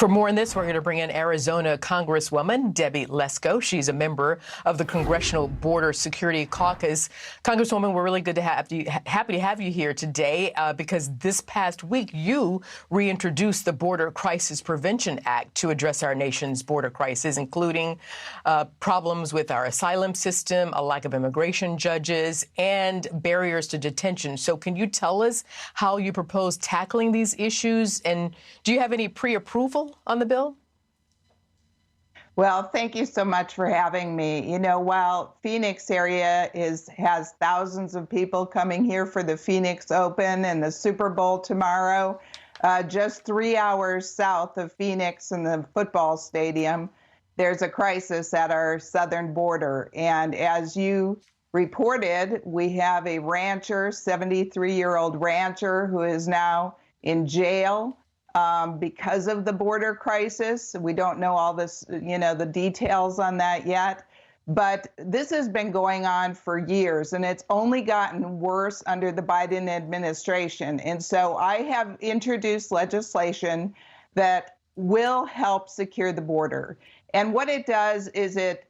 For more on this, we're going to bring in Arizona Congresswoman Debbie Lesko. She's a member of the Congressional Border Security Caucus. Congresswoman, we're really good to happy to have you here today because this past week you reintroduced the Border Crisis Prevention Act to address our nation's border crisis, including problems with our asylum system, a lack of immigration judges, and barriers to detention. So can you tell us how you propose tackling these issues, and do you have any pre-approval on the bill? Well, thank you so much for having me. You know, while Phoenix area has thousands of people coming here for the Phoenix Open and the Super Bowl tomorrow, just 3 hours south of Phoenix in the football stadium, there's a crisis at our southern border. And as you reported, we have a rancher, 73-year-old rancher, who is now in jail because of the border crisis. We don't know all this, the details on that yet, but this has been going on for years, and it's only gotten worse under the Biden administration. And so I have introduced legislation that will help secure the border. And what it does is it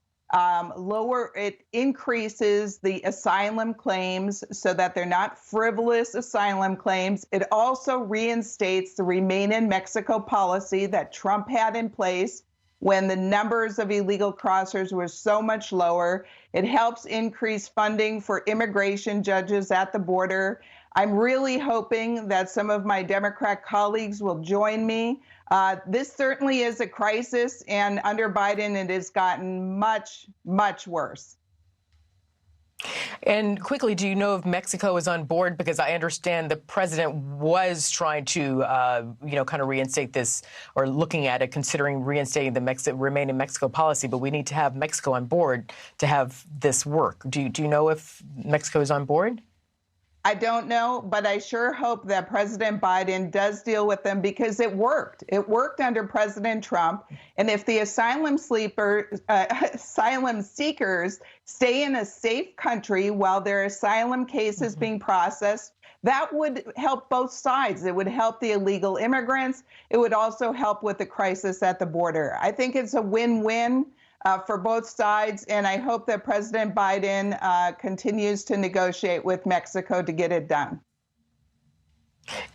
increases the asylum claims so that they're not frivolous asylum claims. It also reinstates the Remain in Mexico policy that Trump had in place when the numbers of illegal crossers were so much lower. It helps increase funding for immigration judges at the border. I'm really hoping that some of my Democrat colleagues will join me. This certainly is a crisis, and under Biden, it has gotten much, much worse. And quickly, do you know if Mexico is on board? Because I understand the president was trying to, kind of reinstate this, or looking at it, considering reinstating the Remain in Mexico policy. But we need to have Mexico on board to have this work. Do you know if Mexico is on board? I don't know, but I sure hope that President Biden does deal with them, because it worked. It worked under President Trump. And if the asylum seekers stay in a safe country while their asylum case is being processed, that would help both sides. It would help the illegal immigrants. It would also help with the crisis at the border. I think it's a win-win for both sides, and I hope that President Biden continues to negotiate with Mexico to get it done.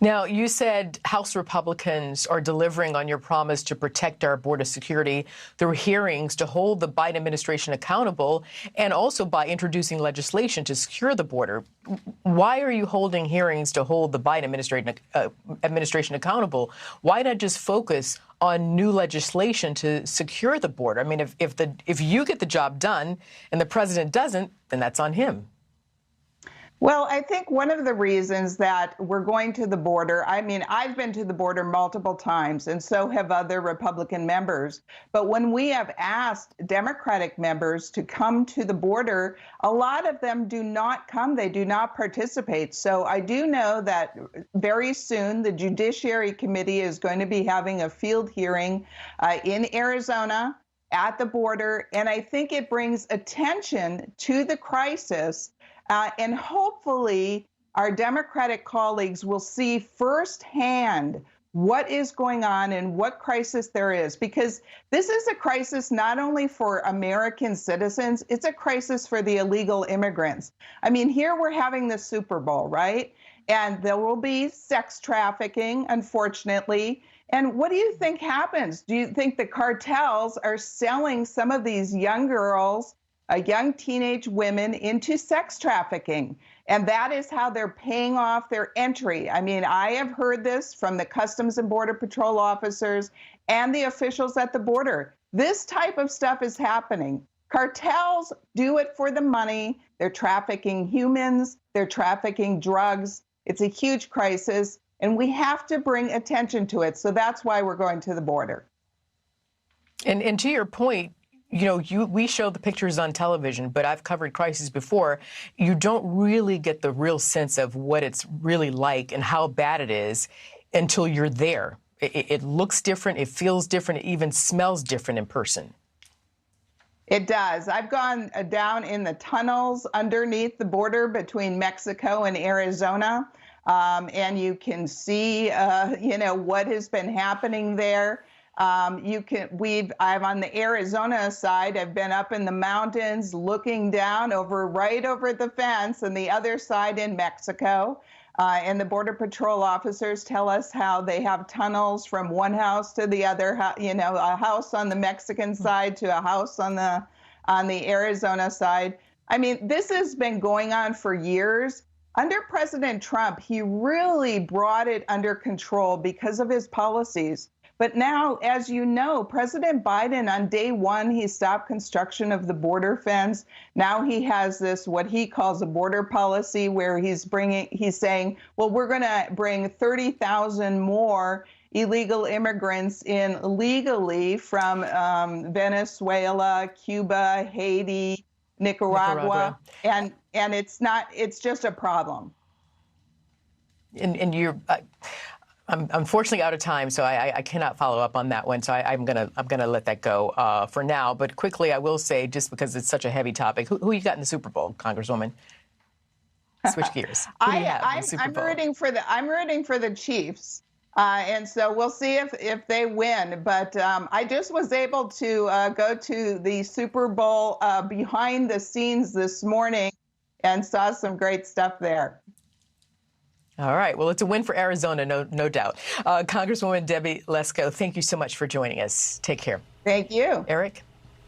Now, you said House Republicans are delivering on your promise to protect our border security through hearings to hold the Biden administration accountable, and also by introducing legislation to secure the border. Why are you holding hearings to hold the Biden administration accountable? Why not just focus on new legislation to secure the border? I mean, if you get the job done and the president doesn't, then that's on him. Well, I think one of the reasons that we're going to the border, I mean, I've been to the border multiple times, and so have other Republican members. But when we have asked Democratic members to come to the border, a lot of them do not come. They do not participate. So I do know that very soon the Judiciary Committee is going to be having a field hearing in Arizona at the border. And I think it brings attention to the crisis. And hopefully our Democratic colleagues will see firsthand what is going on and what crisis there is, because this is a crisis not only for American citizens, it's a crisis for the illegal immigrants. I mean, here we're having the Super Bowl, right? And there will be sex trafficking, unfortunately. And what do you think happens? Do you think the cartels are selling some of these young girls, young teenage women, into sex trafficking? And that is how they're paying off their entry. I mean, I have heard this from the Customs and Border Patrol officers and the officials at the border. This type of stuff is happening. Cartels do it for the money. They're trafficking humans. They're trafficking drugs. It's a huge crisis, and we have to bring attention to it. So that's why we're going to the border. And to your point, we show the pictures on television, but I've covered crises before. You don't really get the real sense of what it's really like and how bad it is until you're there. It looks different, it feels different, it even smells different in person. It does. I've gone down in the tunnels underneath the border between Mexico and Arizona, and you can see, what has been happening there. I'm on the Arizona side. I've been up in the mountains looking down right over the fence, and the other side in Mexico. And the Border Patrol officers tell us how they have tunnels from one house to the other, a house on the Mexican side to a house on the Arizona side. I mean, this has been going on for years. Under President Trump, he really brought it under control because of his policies. But now, as you know, President Biden, on day one, he stopped construction of the border fence. Now he has this, what he calls a border policy, where he's saying, well, we're going to bring 30,000 more illegal immigrants in legally from Venezuela, Cuba, Haiti, Nicaragua. And it's just a problem. And I'm unfortunately out of time, so I cannot follow up on that one. So I'm gonna let that go for now. But quickly, I will say, just because it's such a heavy topic, who you got in the Super Bowl, Congresswoman? Switch gears. I'm rooting for the Chiefs, and so we'll see if they win. But I just was able to go to the Super Bowl behind the scenes this morning and saw some great stuff there. All right. Well, it's a win for Arizona, no doubt. Congresswoman Debbie Lesko, thank you so much for joining us. Take care. Thank you. Eric?